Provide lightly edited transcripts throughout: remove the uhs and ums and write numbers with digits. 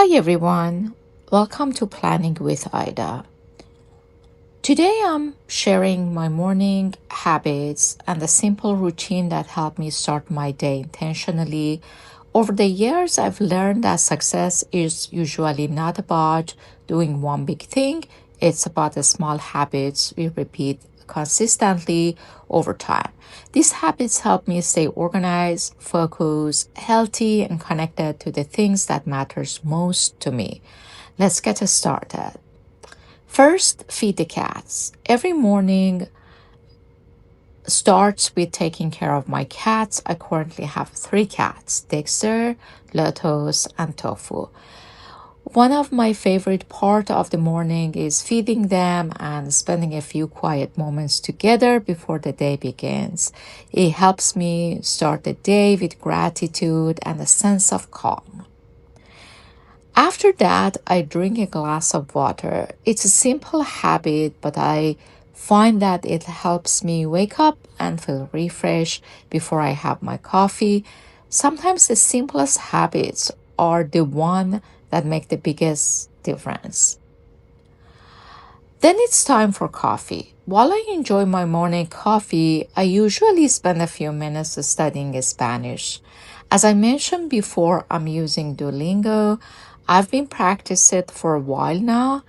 Hi everyone, welcome to Planning with Ida. Today I'm sharing my morning habits and a simple routine that help me start my day intentionally. Over the years, I've learned that success is usually not about doing one big thing, it's about the small habits we repeat consistently over time. These habits help me stay organized, focused, healthy, and connected to the things that matters most to me. Let's get started. First, feed the cats. Every morning starts with taking care of my cats. I currently have three cats, Dexter, Lotus, and Tofu. One of my favorite part of the morning is feeding them and spending a few quiet moments together before the day begins. It helps me start the day with gratitude and a sense of calm. After that, I drink a glass of water. It's a simple habit, but I find that it helps me wake up and feel refreshed before I have my coffee. Sometimes the simplest habits are the one that make the biggest difference. Then it's time for coffee. While I enjoy my morning coffee, I usually spend a few minutes studying Spanish. As I mentioned before, I'm using Duolingo. I've been practicing it for a while now,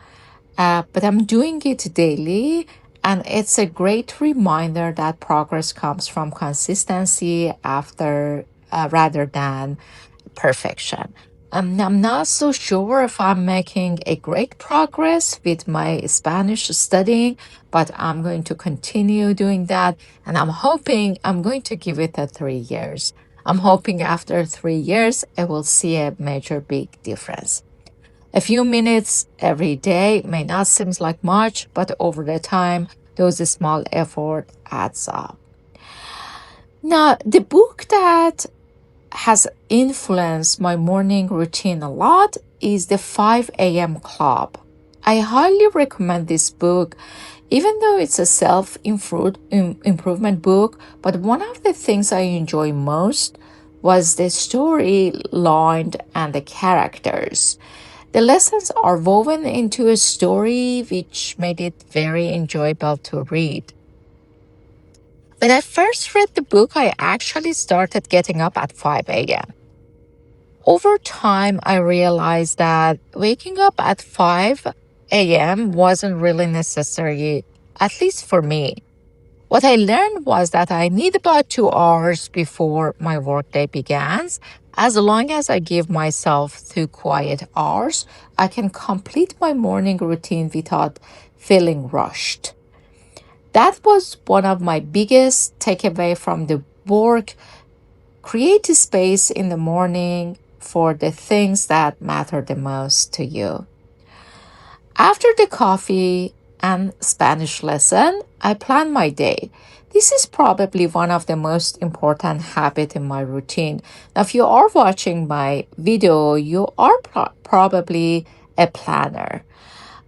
but I'm doing it daily, and it's a great reminder that progress comes from consistency after rather than perfection. I'm not so sure if I'm making a great progress with my Spanish studying, but I'm going to continue doing that. And I'm hoping I'm going to give it a 3 years. I'm hoping after 3 years, I will see a major big difference. A few minutes every day may not seem like much, but over the time, those small effort adds up. Now, the book that has influenced my morning routine a lot is the 5 a.m. Club. I highly recommend this book, even though it's a self improvement book. But one of the things I enjoy most was the storyline and the characters. The lessons are woven into a story, which made it very enjoyable to read. When I first read the book, I actually started getting up at 5 a.m. Over time, I realized that waking up at 5 a.m. wasn't really necessary, at least for me. What I learned was that I need about 2 hours before my workday begins. As long as I give myself 2 quiet hours, I can complete my morning routine without feeling rushed. That was one of my biggest takeaway from the work. Create a space in the morning for the things that matter the most to you. After the coffee and Spanish lesson, I plan my day. This is probably one of the most important habits in my routine. Now, if you are watching my video, you are probably a planner.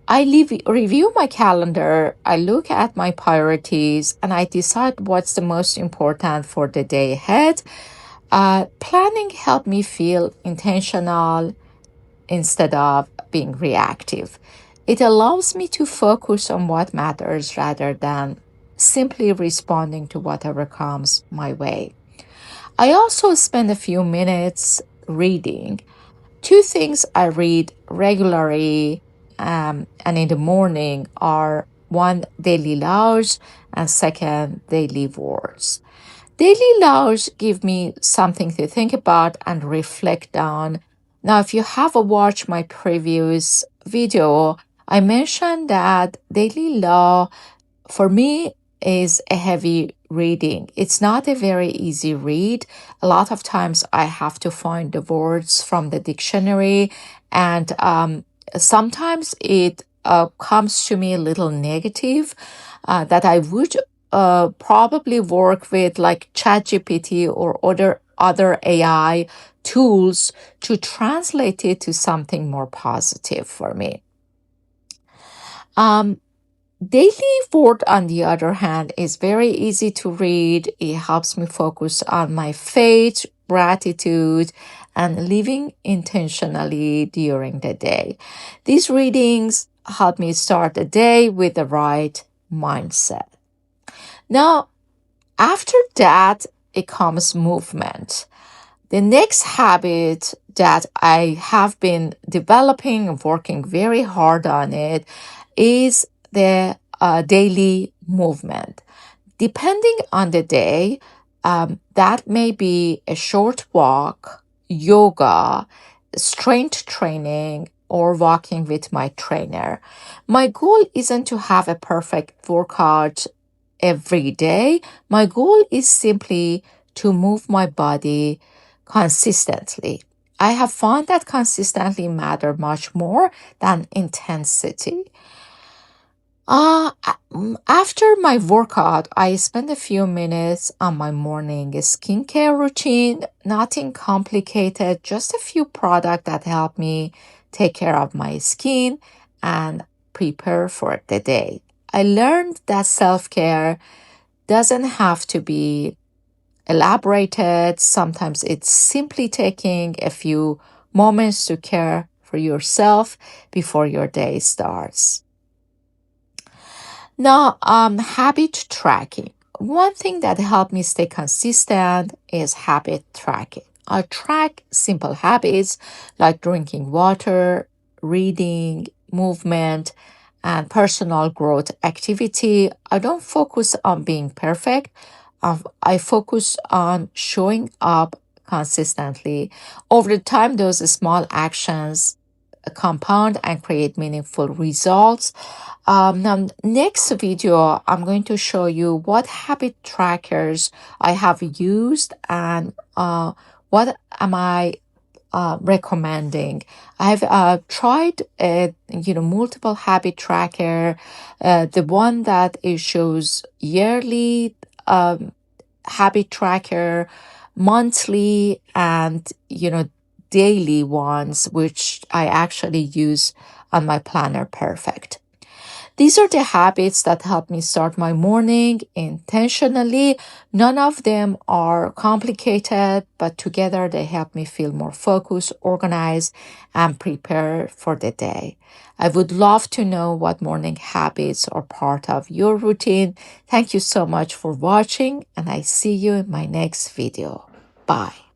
Review my calendar, I look at my priorities, and I decide what's the most important for the day ahead. Planning helped me feel intentional instead of being reactive. It allows me to focus on what matters rather than simply responding to whatever comes my way. I also spend a few minutes reading. Two things I read regularly and in the morning are one, daily laws, and second, daily words. Daily laws give me something to think about and reflect on. Now, if you have watched my previous video, I mentioned that daily law for me is a heavy reading. It's not a very easy read. A lot of times I have to find the words from the dictionary, and sometimes it comes to me a little negative that I would probably work with like ChatGPT or other AI tools to translate it to something more positive for me. Um, Daily Word, on the other hand, is very easy to read. It helps me focus on my faith gratitude, and living intentionally during the day. These readings help me start the day with the right mindset. Now, after that, it comes movement. The next habit that I have been developing and working very hard on it is the daily movement. Depending on the day, that may be a short walk, yoga, strength training, or walking with my trainer. My goal isn't to have a perfect workout every day. My goal is simply to move my body consistently. I have found that consistently matter much more than intensity. After my workout, I spend a few minutes on my morning skincare routine. Nothing complicated, just a few products that help me take care of my skin and prepare for the day. I learned that self-care doesn't have to be elaborated. Sometimes it's simply taking a few moments to care for yourself before your day starts. Now, habit tracking. One thing that helped me stay consistent is habit tracking. I track simple habits like drinking water, reading, movement, and personal growth activity. I don't focus on being perfect. I focus on showing up consistently. Over the time, those small actions compound and create meaningful results. Now, next video, I'm going to show you what habit trackers I have used and what am I recommending. I've tried multiple habit tracker. The one that it shows yearly habit tracker, monthly, and daily ones, which I actually use on my planner perfect. These are the habits that help me start my morning intentionally. None of them are complicated, but together they help me feel more focused, organized, and prepared for the day. I would love to know what morning habits are part of your routine. Thank you so much for watching, and I see you in my next video. Bye.